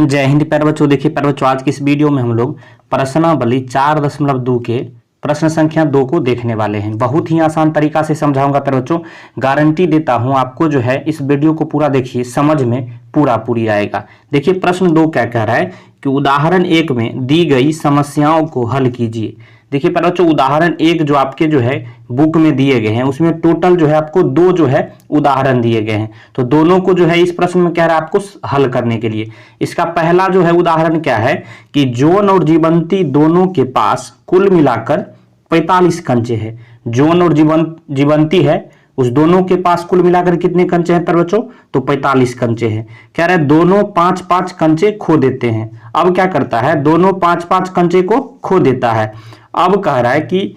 जय हिंद प्यारे बच्चों। देखिए प्यारे बच्चों, आज की इस वीडियो में हम लोग प्रश्नावली 4.2 के प्रश्न संख्या 2 को देखने वाले हैं। बहुत ही आसान तरीका से समझाऊंगा प्यारे बच्चों, गारंटी देता हूं आपको जो है इस वीडियो को पूरा देखिए, समझ में पूरी आएगा। देखिए प्रश्न 2 क्या कह रहा है कि उदाहरण 1 में दी गई समस्याओं को हल कीजिए। देखिए प्यारे बच्चों, उदाहरण 1 जो आपके जो है बुक में दिए गए हैं उसमें टोटल जो है आपको 2 जो है उदाहरण दिए गए हैं। तो दोनों को जो है इस प्रश्न में कह रहा है आपको हल करने के लिए। इसका पहला जो है उदाहरण क्या है कि जॉन और जीवंती दोनों के पास कुल मिलाकर 45 कंचे हैं। जॉन और जीवंती है, उस दोनों के पास कुल मिलाकर कितने कंचे हैं प्यारे बच्चों? तो 45 कंचे हैं। कह रहा है दोनों 5-5 कंचे खो देते हैं। अब क्या करता है, दोनों 5-5 कंचे को खो देता है। अब कह रहा है कि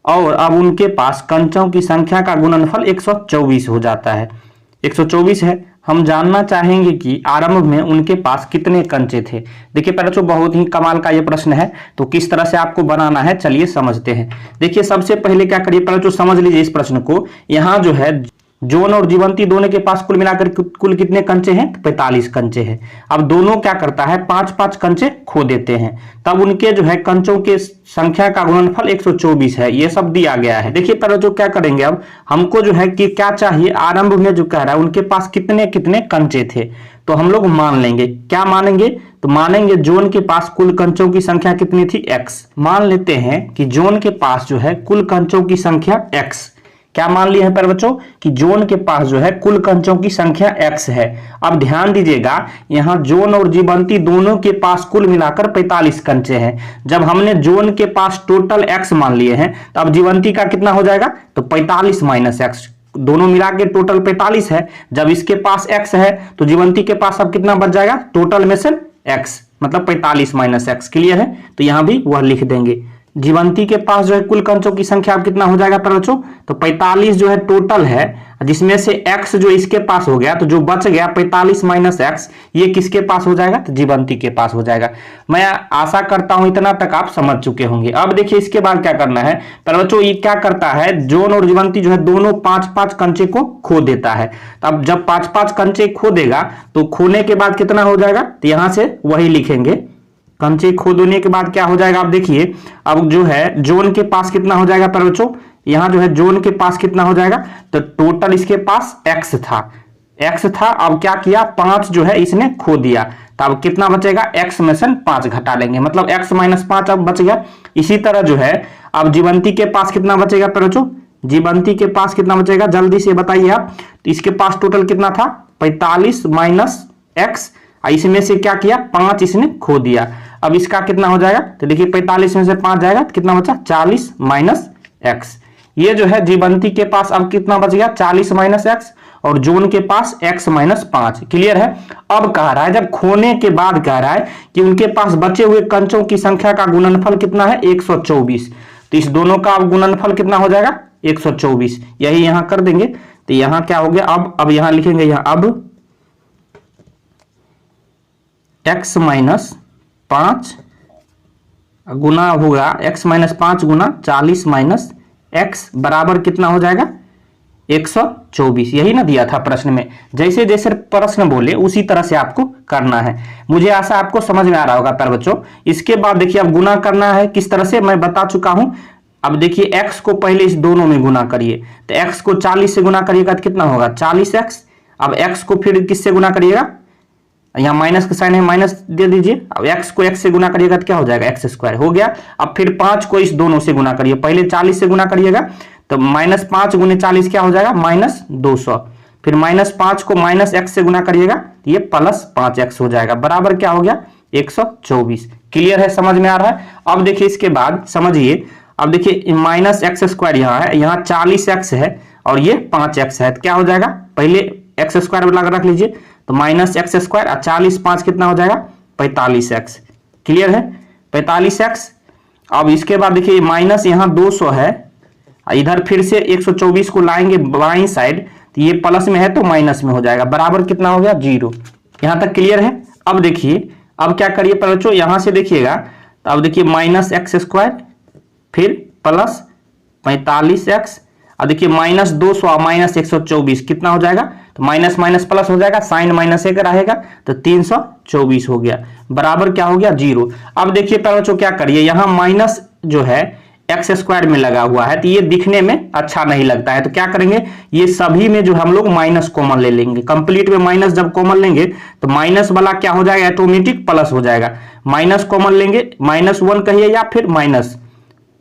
और अब उनके पास कंचों की संख्या का गुणनफल 124 हो जाता है। 124 है। हम जानना चाहेंगे कि आरंभ में उनके पास कितने कंचे थे। देखिए प्यारे बच्चों, बहुत ही कमाल का ये प्रश्न है। तो किस तरह से आपको बनाना है चलिए समझते हैं। देखिए सबसे पहले क्या करिए प्यारे बच्चों, समझ लीजिए इस प्रश्न को। यहां जो है जॉन और जीवंती दोनों के पास कुल मिलाकर कुल कितने कंचे हैं? 45 कंचे हैं। अब दोनों क्या करता है, 5-5 कंचे खो देते हैं। तब उनके जो है कंचों के संख्या का गुणनफल 124 है। ये सब दिया गया है। देखिए पहले जो क्या करेंगे, अब हमको जो है कि क्या चाहिए, आरंभ में जो कह रहा है उनके पास कितने कितने कंचे थे। तो हम लोग मान लेंगे, क्या मानेंगे, तो मानेंगे जॉन के पास कुल कंचों की संख्या कितनी थी? x। मान लेते हैं कि जॉन के पास जो है कुल कंचों की संख्या x। क्या मान लिए हैं प्यारे बच्चों कि जॉन के पास जो है कुल कंचों की संख्या x है। अब ध्यान दीजिएगा, यहां जॉन और जीवंती दोनों के पास कुल मिलाकर 45 कंचे हैं। जब हमने जॉन के पास टोटल x मान लिए हैं तो अब जीवंती का कितना हो जाएगा? तो 45 माइनस x, दोनों मिला के टोटल 45 है। जब इसके पास x है तो जीवंती के पास अब कितना बच जाएगा? टोटल में से x, मतलब 45 माइनस x। क्लियर है? तो यहां भी वह लिख देंगे। जीवंती के पास जो है कुल कंचों की संख्या अब कितना हो जाएगा प्यारे बच्चों? तो 45 जो है टोटल है, जिसमें से x जो इसके पास हो गया, तो जो बच गया 45 माइनस x, ये किसके पास हो जाएगा? तो जीवंती के पास हो जाएगा। मैं आशा करता हूं इतना तक आप समझ चुके होंगे। अब देखिए इसके बाद क्या करना है प्यारे बच्चों, ये क्या करता है, जॉन और जीवंती जो है दोनों 5-5 कंचे को खो देता है। अब जब 5-5 कंचे खो देगा तो खोने के बाद कितना हो जाएगा? तो यहां से वही लिखेंगे, कंचे खो देने के बाद क्या हो जाएगा। आप देखिए अब जो है जॉन के पास कितना हो जाएगा प्यारे बच्चों, यहां जो है जॉन के पास कितना हो जाएगा? तो टोटल इसके पास x था। अब क्या किया, 5 जो है इसने खो दिया। तो अब कितना बचेगा? x में से 5 घटा लेंगे, मतलब x माइनस 5 अब बच गया। इसी तरह जो है अब जीवंती के पास कितना बचेगा प्यारे बच्चों? जीवंती के पास कितना बचेगा, जल्दी से बताइए आप। तो इसके पास टोटल कितना था? 45 माइनस x। इसमें से क्या किया, 5 इसने खो दिया। अब इसका कितना हो जाएगा? तो देखिए 45 में से 5 जाएगा तो कितना बचा? 40 माइनस x। ये जो है जीवंती के पास अब कितना बच गया? 40 माइनस x, और जॉन के पास x माइनस 5। क्लियर है? अब कह रहा है जब खोने के बाद कह रहा है कि उनके पास बचे हुए कंचों की संख्या का गुणनफल कितना है? 124। तो इस दोनों का अब गुणनफल कितना हो जाएगा? 124। यही यहां कर देंगे। तो यहां क्या हो गया, अब यहां लिखेंगे, यहां अब x माइनस 5 गुना होगा, x माइनस 5 गुना 40 माइनस x बराबर कितना हो जाएगा? 124। यही ना दिया था प्रश्न में। जैसे जैसे प्रश्न बोले उसी तरह से आपको करना है। मुझे आशा आपको समझ में आ रहा होगा प्यारे बच्चों। इसके बाद देखिए अब गुना करना है किस तरह से, मैं बता चुका हूं। अब देखिए x को पहले इस दोनों में गुना करिए। तो x को 40 से गुना करिएगा तो कितना होगा? 40x। अब x को फिर किससे गुना करिएगा? यहाँ माइनस का साइन है, माइनस दे दीजिए। अब x को x से गुना करिएगा तो क्या हो जाएगा? x स्क्वायर हो गया। अब फिर 5 को इस दोनों से गुना करिए। पहले 40 से गुना करिएगा तो माइनस 5 गुने 40 क्या हो जाएगा? माइनस 200। फिर माइनस 5 को माइनस x से गुना करिएगा तो ये प्लस 5x हो जाएगा, बराबर क्या हो गया? 124। क्लियर है? समझ में आ रहा है? अब देखिए इसके बाद समझिए। अब देखिए माइनस x स्क्वायर यहाँ है, यहाँ 40x है और ये 5x है। तो क्या हो जाएगा? पहले x स्क्वायर लगा रख लीजिए, तो माइनस x स्क्वायर और 40 5 कितना हो जाएगा? 45x। क्लियर है? 45x। अब इसके बाद देखिए माइनस यहाँ 200 है, इधर फिर से 124 को लाएंगे बाईं साइड, तो ये प्लस में है तो माइनस में हो जाएगा, बराबर कितना हो गया? 0। यहां तक क्लियर है? अब देखिए अब क्या करिए बच्चों, यहां से देखिएगा तो अब देखिए माइनस x स्क्वायर फिर प्लस 45x। अब देखिए -200 और -124 कितना हो जाएगा, तो माइनस माइनस प्लस हो जाएगा, साइन -1 रहेगा तो 324 हो गया, बराबर क्या हो गया 0। अब देखिए प्यारे बच्चों क्या करिए, यहाँ माइनस जो है एक्स स्क्वायर में लगा हुआ है तो ये दिखने में अच्छा नहीं लगता है, तो क्या करेंगे ये सभी में जो हम लोग माइनस कॉमन ले लेंगे। कंप्लीट में माइनस जब कॉमन लेंगे तो माइनस वाला क्या हो जाएगा, ऑटोमेटिक प्लस हो जाएगा। माइनस कॉमन लेंगे, -1 कहिए या फिर माइनस,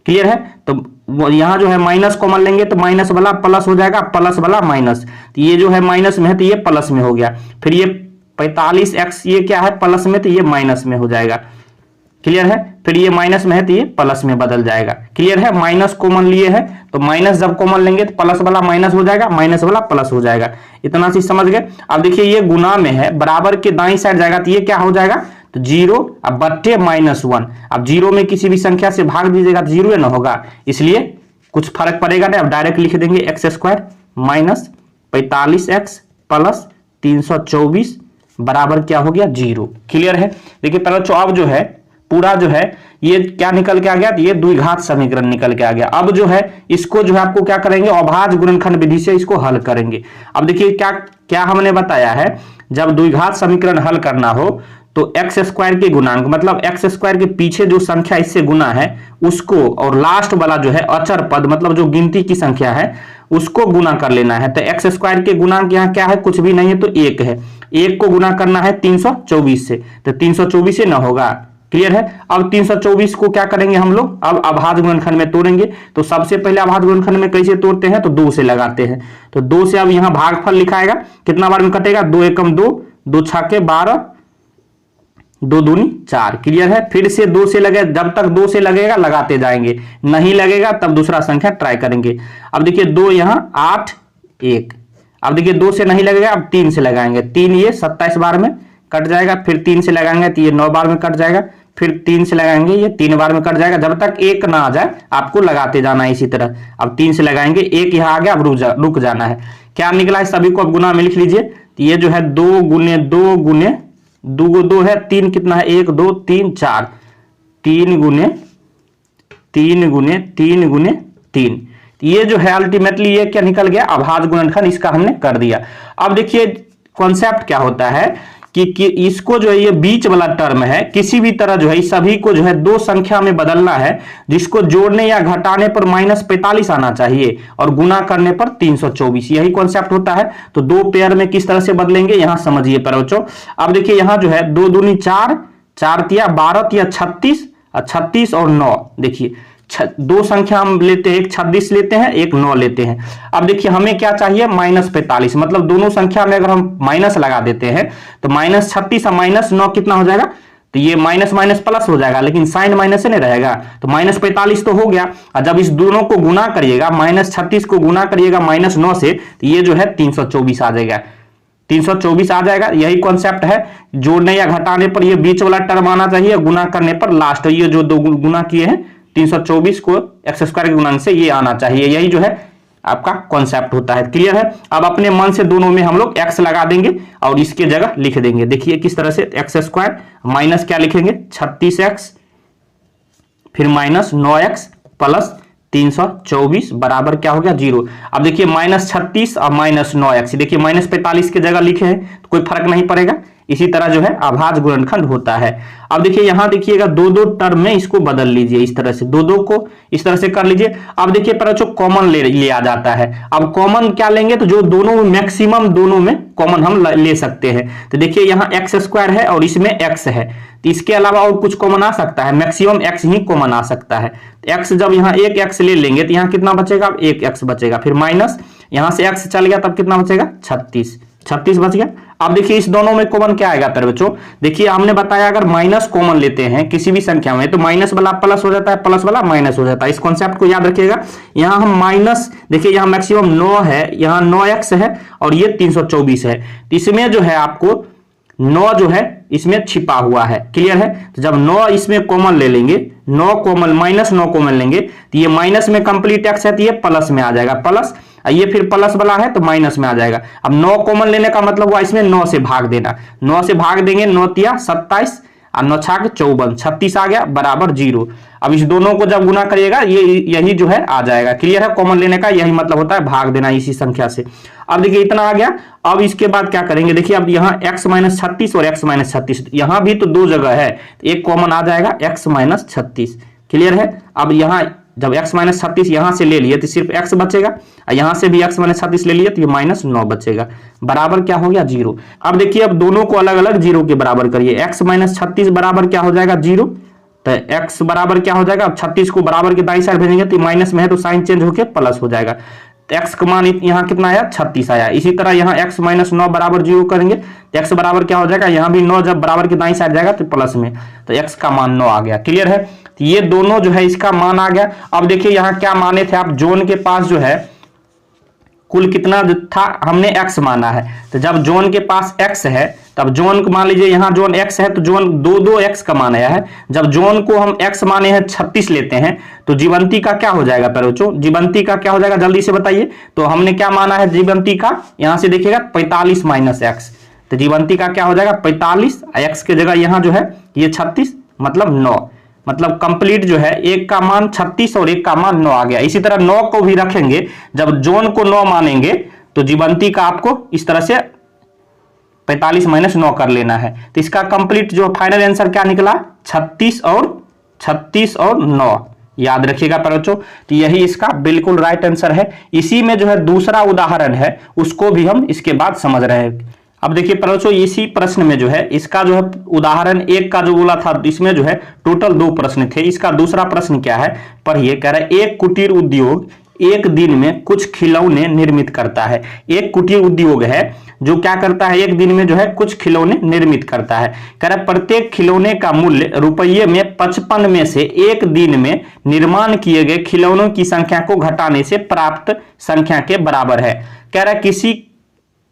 क्लियर है। तो यहां जो है माइनस कॉमन लेंगे तो माइनस वाला प्लस हो जाएगा, प्लस वाला माइनस, तो ये जो है माइनस में है तो ये प्लस में हो गया। फिर ये 45x ये क्या है प्लस में, तो ये माइनस में हो जाएगा, क्लियर है। फिर ये माइनस में है तो ये प्लस में बदल जाएगा, क्लियर है। माइनस कॉमन लिए है तो माइनस जब कॉमन लेंगे तो प्लस वाला माइनस हो जाएगा, माइनस वाला प्लस हो जाएगा, इतना सी समझ गए। अब देखिए ये गुना में है, बराबर के दाईं साइड जाएगा तो ये क्या हो जाएगा, तो 0 अब बट्टे -1। अब 0 में किसी भी संख्या से भाग दीजिएगा तो 0 ना होगा, इसलिए कुछ फर्क पड़ेगा नहीं। अब डायरेक्ट लिख देंगे x² माइनस 45x प्लस 324 बराबर क्या हो गया 0, क्लियर है। देखिए पहले अब जो है पूरा जो है ये क्या निकल के आ गया, ये द्विघात समीकरण निकल के आ गया। अब जो है इसको जो है आपको क्या करेंगे, अभाज्य गुणनखंड विधि से इसको हल करेंगे। अब देखिए क्या क्या हमने बताया है, जब द्विघात समीकरण हल करना हो तो x² के गुणांक मतलब x² के पीछे जो संख्या इससे गुना है उसको, और लास्ट वाला जो है अचर पद मतलब जो गिनती की संख्या है उसको गुना कर लेना है। तो x² के गुणांक यहाँ क्या है, कुछ भी नहीं है तो 1 है, 1 को गुना करना है 324 से, तो 324 से ना होगा, क्लियर है। अब 324 को क्या करेंगे हम लोग, अब अभाज्य गुणनखंड में तोड़ेंगे। तो सबसे पहले अभाज्य गुणनखंड में कैसे तोड़ते हैं, तो 2 से लगाते हैं। तो 2 से अब यहाँ भागफल लिखाएगा, कितना बार में कटेगा, 2 एकम 2, 2 छक्के 12, 2 दूनी 4, क्लियर है। फिर से 2 से लगे, जब तक 2 से लगेगा लगाते जाएंगे, नहीं लगेगा तब दूसरा संख्या ट्राई करेंगे। अब देखिए 2 यहाँ 8 1, अब देखिए 2 से नहीं लगेगा, अब 3 से लगाएंगे, 3 ये 27 बार में कट जाएगा, फिर 3 से लगाएंगे तो ये 9 बार में कट जाएगा, फिर 3 से लगाएंगे ये 3 बार में कट जाएगा, जब तक 1 ना आ जाए आपको लगाते जाना है इसी तरह। अब 3 से लगाएंगे, 1 यहाँ आ गया, अब रुक जाना है। क्या निकला है, सभी को अब गुना में लिख लीजिए। तो ये जो है 2 गुने 2 गुने 2 2 है, 3 कितना है, 1 2 3 4, 3 गुने 3 गुने 3 गुने 3, ये जो है अल्टीमेटली ये क्या निकल गया, अभाज्य गुणनखंड, इसका हमने कर दिया। अब देखिए कॉन्सेप्ट क्या होता है कि इसको जो है ये बीच वाला टर्म है, किसी भी तरह जो है इस सभी को जो है 2 संख्या में बदलना है, जिसको जोड़ने या घटाने पर -45 आना चाहिए और गुना करने पर 324, यही कॉन्सेप्ट होता है। तो 2 पेयर में किस तरह से बदलेंगे यहां समझिए प्यारे बच्चों। अब देखिए यहां जो है 2 दूनी 4, 4 तिया 12 तिया 36, 36 और 9, देखिए 2 संख्या हम लेते हैं, एक 26 लेते हैं, एक 9 लेते हैं। अब देखिए हमें क्या चाहिए, -45, मतलब दोनों संख्या में अगर हम माइनस लगा देते हैं तो -36 और -9 कितना हो जाएगा, तो ये माइनस माइनस प्लस हो जाएगा, लेकिन साइन माइनस से नहीं रहेगा, तो -45 तो हो गया। और जब इस दोनों को गुना करिएगा, -36 को गुना करिएगा -9 से, तो ये जो है 324 आ जाएगा, 324 आ जाएगा। यही कॉन्सेप्ट है, जोड़ने या घटाने पर ये बीच वाला टर्म आना चाहिए, गुना करने पर लास्ट ये जो 2 गुना किए हैं 324 को x² के गुणांक से ये आना चाहिए, यही जो है आपका कॉन्सेप्ट होता है, क्लियर है। अब अपने मन से दोनों में हम लोग x लगा देंगे और इसके जगह लिख देंगे। देखिए किस तरह से, x² माइनस क्या लिखेंगे 36x, फिर -9x प्लस 324 बराबर क्या हो गया 0। अब देखिए -36 और -9x, देखिए -45 के जगह लिखे हैं तो कोई फर्क नहीं पड़ेगा, इसी तरह जो है अभाज्य गुणनखंड होता है। अब देखिए यहां देखिएगा 2 टर्म में इसको बदल लीजिए, इस तरह से 2 को इस तरह से कर लीजिए। अब देखिए पर जो कॉमन ले आ जाता है, अब कॉमन क्या लेंगे, तो जो दोनों में मैक्सिमम दोनों में कॉमन हम ले सकते हैं। तो देखिए यहाँ x² है और इसमें x है, तो इसके अलावा और कुछ कॉमन आ सकता है, मैक्सिमम x ही कॉमन आ सकता है। x जब यहाँ एक x ले लेंगे तो यहाँ कितना बचेगा, अब 1x बचेगा, फिर माइनस यहाँ से x चल गया तब कितना बचेगा 36 बच गया। अब देखिए इस दोनों में कॉमन क्या आएगा प्यारे बच्चों, देखिए हमने बताया अगर माइनस कॉमन लेते हैं किसी भी संख्या में तो माइनस वाला प्लस हो जाता है, प्लस वाला माइनस हो जाता है, इस कॉन्सेप्ट को याद रखिएगा। यहाँ हम माइनस, देखिए यहाँ मैक्सिमम 9 है, यहाँ 9x है और ये 324 है, तो इसमें जो है आपको 9 जो है इसमें छिपा हुआ है, क्लियर है। तो जब 9 इसमें कॉमन ले लेंगे, 9 कॉमन -9 कॉमन लेंगे तो ये माइनस में कंप्लीट x है तो ये प्लस में आ जाएगा, प्लस, ये फिर प्लस वाला है तो माइनस में आ जाएगा। अब 9 कॉमन लेने का मतलब हुआ इसमें 9 से भाग देना, 9 से भाग देंगे, 9 तिया 27, और 9 छाक 54, 36 आ गया बराबर 0। अब इस दोनों को जब गुना करिएगा ये यही जो है आ जाएगा। क्लियर है, कॉमन लेने का यही मतलब होता है, भाग देना इसी संख्या से। अब देखिए इतना आ गया। अब इसके बाद क्या करेंगे, देखिए अब यहाँ x - 36 और x - 36 यहाँ भी तो दो जगह है, एक कॉमन आ जाएगा x - 36। क्लियर है। अब यहाँ जब x - 36 यहां से ले लिए तो सिर्फ x बचेगा, यहां से भी x - 36 ले लिए तो ये -9 बचेगा, बराबर क्या हो गया 0। अब देखिए अब दोनों को अलग अलग 0 के बराबर करिए। x - 36 बराबर क्या हो जाएगा 0, तो x बराबर क्या हो जाएगा, अब 36 को बराबर के दाईं साइड भेजेंगे तो माइनस में है तो साइन चेंज होकर प्लस हो जाएगा, तो x का मान यहाँ कितना आया 36 आया। इसी तरह यहाँ x - 9 बराबर 0 करेंगे तो x बराबर क्या हो जाएगा, यहाँ भी 9 जब बराबर के दाईं साइड जाएगा तो प्लस में, तो x का मान 9 आ गया। क्लियर है, तो ये दोनों जो है इसका मान आ गया। अब देखिए यहाँ क्या माने थे आप, जोन के पास जो है कुल कितना था, हमने x माना है, तो जब जोन के पास x है तब जोन को मान लीजिए यहाँ जोन x है तो जोन 2x का मान आया है। जब जोन को हम x माने हैं 36 लेते हैं तो जीवंती का क्या हो जाएगा बच्चों, जीवंती का क्या हो जाएगा जल्दी से बताइए। तो हमने क्या माना है जीवंती का, यहां से देखिएगा 45 - x, तो जीवंती का क्या हो जाएगा 45, x के जगह यहाँ जो है ये 36 मतलब 9, मतलब कंप्लीट जो है एक का मान 36 और एक का मान 9 आ गया। इसी तरह 9 को भी रखेंगे, जब जोन को 9 मानेंगे तो जीवंती का आपको इस तरह से 45 - 9 कर लेना है। तो इसका कंप्लीट जो फाइनल आंसर क्या निकला 36 और 9, याद रखिएगा बच्चों। तो यही इसका बिल्कुल राइट आंसर है। इसी में जो है दूसरा उदाहरण है उसको भी हम इसके बाद समझ रहे हैं। अब देखिए बच्चों इसी प्रश्न में जो है इसका जो है उदाहरण एक का जो बोला था, इसमें जो है टोटल 2 प्रश्न थे। इसका दूसरा प्रश्न क्या है पढ़िए, कह रहा है एक कुटीर उद्योग एक दिन में कुछ खिलौने निर्मित करता है। एक कुटीर उद्योग है जो क्या करता है, एक दिन में जो है कुछ खिलौने निर्मित करता है। कह रहा है प्रत्येक खिलौने का मूल्य रुपये में 55 में से एक दिन में निर्माण किए गए खिलौनों की संख्या को घटाने से प्राप्त संख्या के बराबर है। कह रहा है किसी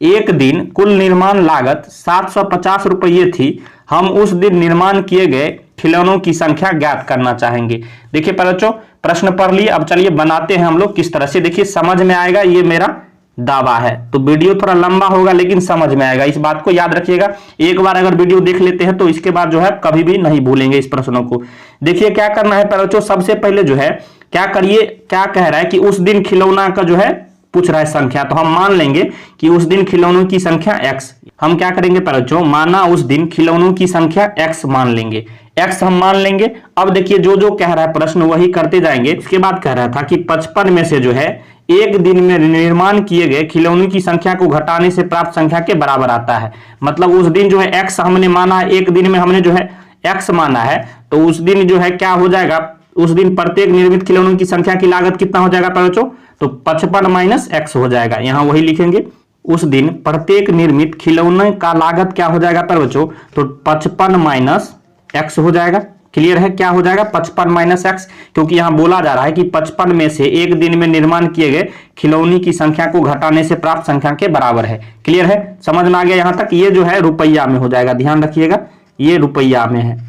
एक दिन कुल निर्माण लागत 750 रुपये थी, हम उस दिन निर्माण किए गए खिलौनों की संख्या ज्ञात करना चाहेंगे। देखिए बच्चों प्रश्न पढ़ लिए, अब चलिए बनाते हैं हम लोग किस तरह से, देखिए समझ में आएगा। ये मेरा दावा है तो वीडियो थोड़ा लंबा होगा लेकिन समझ में आएगा, इस बात को याद रखिएगा। एक बार अगर वीडियो देख लेते हैं तो इसके बाद जो है कभी भी नहीं भूलेंगे इस प्रश्नों को। देखिए क्या करना है बच्चों, सबसे पहले जो है क्या करिए, क्या कह रहा है कि उस दिन खिलौना का जो है पूछ रहा है संख्या, तो हम मान लेंगे कि उस दिन खिलौनों की संख्या x। हम क्या करेंगे बच्चों, माना उस दिन खिलौनों की संख्या x मान लेंगे, x हम मान लेंगे। अब देखिए जो जो कह रहा है प्रश्न वही करते जाएंगे। उसके बाद कह रहा था कि 55 में से जो है एक दिन में निर्माण किए गए खिलौनों की संख्या को घटाने से प्राप्त संख्या के बराबर आता है। मतलब उस दिन जो है x हमने माना, एक दिन में हमने जो है x माना है, तो उस दिन जो है क्या हो जाएगा, उस दिन प्रत्येक निर्मित खिलौनों की संख्या की लागत कितना हो जाएगा बच्चों, तो 55 - x हो जाएगा। यहां वही लिखेंगे, उस दिन प्रत्येक निर्मित खिलौने का लागत क्या हो जाएगा बच्चों, तो 55 - x हो जाएगा। क्लियर है, क्या हो जाएगा 55 - x, क्योंकि यहां बोला जा रहा है कि 55 में से एक दिन में निर्माण किए गए खिलौने की संख्या को घटाने से प्राप्त संख्या के बराबर है। क्लियर है, समझ में आ गया यहां तक। ये जो है रुपया में हो जाएगा, ध्यान रखिएगा ये रुपया में है।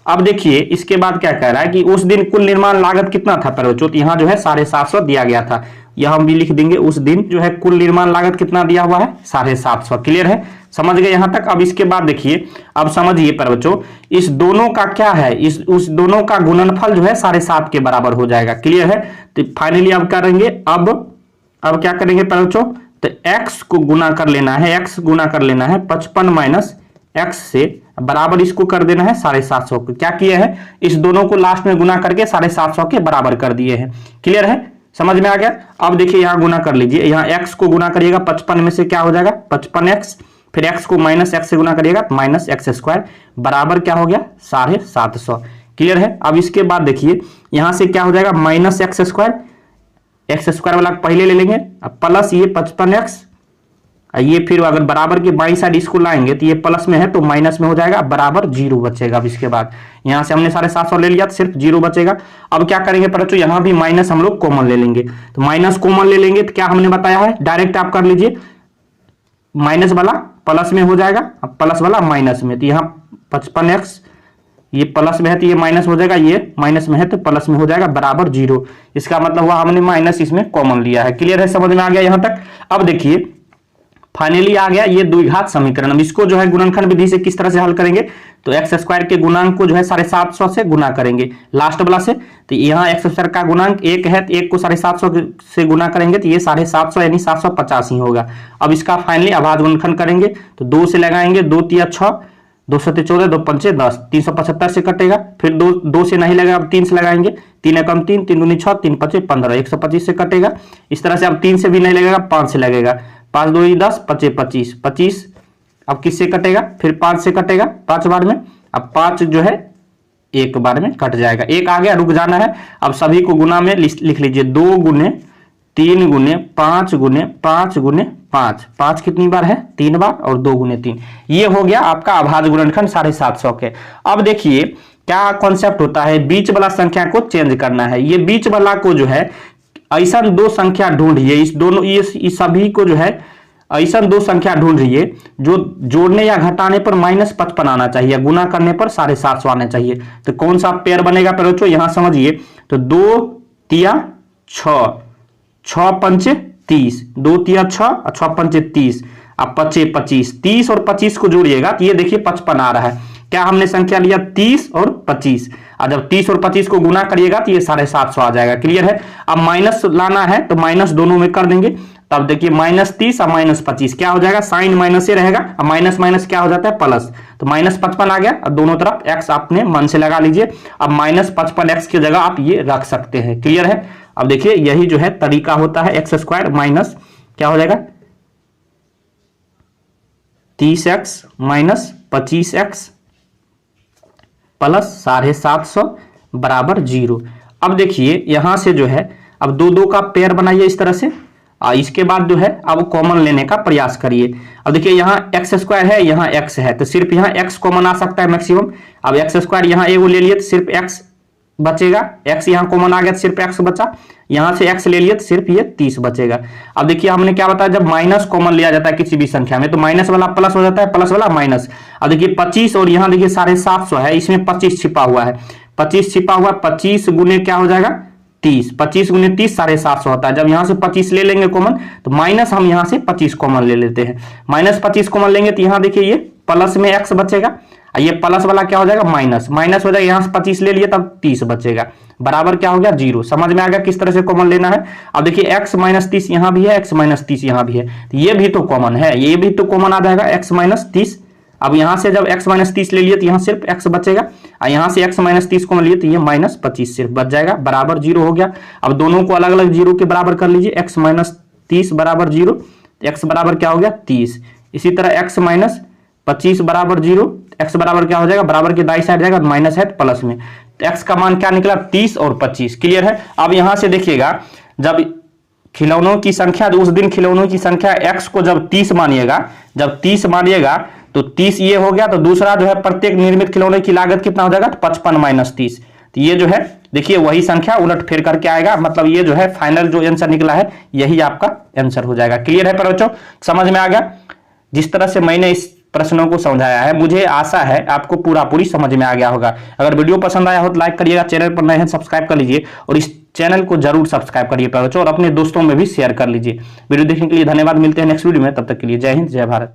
अब देखिए इसके बाद क्या कह रहा है कि उस दिन कुल निर्माण लागत कितना था बच्चों, तो यहाँ जो है 750 दिया गया था, यह हम भी लिख देंगे। उस दिन जो है कुल निर्माण लागत कितना दिया हुआ है 750। क्लियर है, समझ गए यहां तक। अब इसके बाद देखिए, अब समझिए बच्चों इस दोनों का क्या है, उस दोनों का गुणनफल जो है 7.5 के बराबर हो जाएगा। क्लियर है, तो फाइनली अब करेंगे, अब क्या करेंगे बच्चों, तो x को गुना कर लेना है, x गुना कर लेना है 55 - x से बराबर इसको कर देना है 750 को। क्या किया है, इस दोनों को लास्ट में गुना करके 750 के बराबर कर दिए हैं। क्लियर है, समझ में आ गया। अब देखिए यहां गुना कर लीजिए, यहां x को गुना करिएगा 55 में से क्या हो जाएगा 55x, फिर x को -x से गुना करिएगा -x² बराबर क्या हो गया 750। क्लियर है। अब इसके बाद देखिए यहां से क्या हो जाएगा -x², x² वाला पहले ले लेंगे, अब प्लस ये 55x, ये फिर अगर बराबर के बाई साइड इसको लाएंगे तो ये प्लस में है तो माइनस में हो जाएगा, बराबर 0 बचेगा। अब इसके बाद यहां से हमने 750 ले लिया तो सिर्फ 0 बचेगा। अब क्या करेंगे बच्चों, यहां भी माइनस हम लोग कॉमन ले लेंगे, तो माइनस कॉमन ले लेंगे तो क्या हमने बताया है, डायरेक्ट आप कर लीजिए, माइनस वाला प्लस में हो जाएगा, अब प्लस वाला माइनस में, तो यहाँ 55x ये प्लस में है तो ये माइनस हो जाएगा, ये माइनस में है तो प्लस में हो जाएगा, बराबर 0। इसका मतलब हुआ हमने माइनस इसमें कॉमन लिया है। क्लियर है, समझ में आ गया यहां तक। अब देखिए फाइनली आ गया ये द्विघात समीकरण। अब इसको जो है गुणनखंड विधि से किस तरह से हल करेंगे, तो एक्स स्क्वायर के गुणांक को जो है 750 से गुना करेंगे लास्ट वाला से। तो यहाँ एक्स स्क्वायर का गुणांक 1 है, तो 1 को 750 से गुना करेंगे तो ये 750 यानी 750 ही होगा। अब इसका फाइनली अभाज्य गुणनखंड करेंगे तो 2 से लगाएंगे, 2 तिया 6, 2 7 14, 2 5 10, 375 से कटेगा। फिर 2 से नहीं लगेगा, अब 3 से लगाएंगे, 3 एकम 3, 3 दूनी 6, 3 5 15, 125 से कटेगा। इस तरह से अब 3 से भी नहीं लगेगा, 5 से लगेगा, 5 2 10, 5 25, 25 अब किससे कटेगा, फिर 5 से कटेगा 5 बार में। अब 5 जो है एक बार में कट जाएगा, एक आ गया, रुक जाना है। अब सभी को गुना में लिख लीजिए, 2 गुने 3 गुने 5 गुने 5 गुने 5, 5 कितनी बार है, 3 बार, और 2 गुने 3। ये हो गया आपका अभाज्य गुणनखंड 750 के। अब देखिए क्या कॉन्सेप्ट होता है, बीच वाला संख्या को चेंज करना है। ये बीच वाला को जो है ऐसा 2 संख्या ढूंढिए, इस दोनों ये सभी को जो है ऐसा 2 संख्या ढूंढ रही है जो जोड़ने या घटाने पर -55 आना चाहिए, गुना करने पर 750 आना चाहिए। तो कौन सा पेयर बनेगा बच्चों, यहां समझिए। तो 2 तिया 6, 6 पंचे 30, 2 तिया 6 और 6 पंचे 30, अब 25 25, 30 और 25 को जोड़िएगा तो ये देखिए 55 आ रहा है। क्या हमने संख्या लिया 30 और 25, और जब 30 और 25 को गुना करिएगा तो ये 750 आ जाएगा। क्लियर है। अब माइनस लाना है तो माइनस दोनों में कर देंगे, तब देखिए -30 और -25 क्या हो जाएगा, साइन माइनस ही रहेगा, अब माइनस माइनस क्या हो जाता है प्लस, तो -55 आ गया। अब दोनों तरफ x आपने मन से लगा लीजिए। अब -55x की जगह आप ये रख सकते हैं। क्लियर है। अब देखिए यही जो है तरीका होता है, एक्स स्क्वायर माइनस क्या हो जाएगा 30x माइनस 25x प्लस 750 बराबर 0। अब देखिए यहां से जो है अब 2 का पेयर बनाइए इस तरह से, इसके बाद जो है अब कॉमन लेने का प्रयास करिए। अब देखिए यहाँ एक्स स्क्वायर है, यहाँ एक्स है, तो सिर्फ यहाँ एक्स कॉमन आ सकता है मैक्सिमम। अब एक्स स्क्वायर यहाँ एगो ले लिए तो सिर्फ एक्स बचेगा, एक्स यहाँ कॉमन आ गया तो सिर्फ एक्स बचा, यहाँ से एक्स ले लिए तो सिर्फ ये 30 बचेगा। अब देखिए हमने क्या बताया, जब माइनस कॉमन लिया जाता है किसी भी संख्या में तो माइनस वाला प्लस हो जाता है, प्लस वाला माइनस। अब देखिए 25 और यहाँ देखिए 750 है, इसमें 25 छिपा हुआ है, 25 छिपा हुआ, 25 गुने क्या हो जाएगा 30, 25 गुने 30 750 होता है। जब यहां से 25 ले लेंगे कॉमन तो माइनस हम यहां से 25 कॉमन ले लेते हैं, -25 कॉमन लेंगे तो यहां देखिए ये प्लस में x बचेगा, ये प्लस वाला क्या हो जाएगा माइनस, माइनस हो जाएगा, यहां से 25 ले लिए तब 30 बचेगा, बराबर क्या हो गया 0। समझ में आ गया किस तरह से कॉमन लेना है। अब देखिए x -30 यहां भी है, x -30 यहां भी है, तो ये भी तो कॉमन है, ये भी तो कॉमन आ जाएगा x -30। अब यहां से जब x -30 ले लिए तो यहां सिर्फ x बचेगा, और यहां से x -30 को लिए तो ये -25 सिर्फ बच जाएगा, बराबर 0 हो गया। अब दोनों को अलग अलग 0 के बराबर कर लीजिए, x -30 बराबर 0, x बराबर क्या हो गया 30। इसी तरह x -25 बराबर 0, x बराबर क्या हो जाएगा, बराबर के दाई साइड जाएगा, माइनस है प्लस में, तो x का मान क्या निकला 30 और 25। क्लियर है। अब यहां से देखिएगा जब खिलौनों की संख्या, उस दिन खिलौनों की संख्या x को जब 30 मानिएगा, जब 30 मानिएगा तो 30 ये हो गया, तो दूसरा जो है प्रत्येक निर्मित खिलौने की लागत कितना हो जाएगा 55 - 30, तो ये जो है देखिए वही संख्या उलट फेर करके आएगा, मतलब ये जो है फाइनल जो आंसर निकला है यही आपका आंसर हो जाएगा। क्लियर है पर बच्चों, समझ में आ गया। जिस तरह से मैंने इस प्रश्नों को समझाया है मुझे आशा है आपको पूरी समझ में आ गया होगा। अगर वीडियो पसंद आया हो तो लाइक करिएगा, चैनल पर नए हैं सब्सक्राइब कर लीजिए, और इस चैनल को जरूर सब्सक्राइब करिए बच्चों, और अपने दोस्तों में भी शेयर कर लीजिए। वीडियो देखने के लिए धन्यवाद, मिलते हैं नेक्स्ट वीडियो में, तब तक के लिए जय हिंद जय भारत।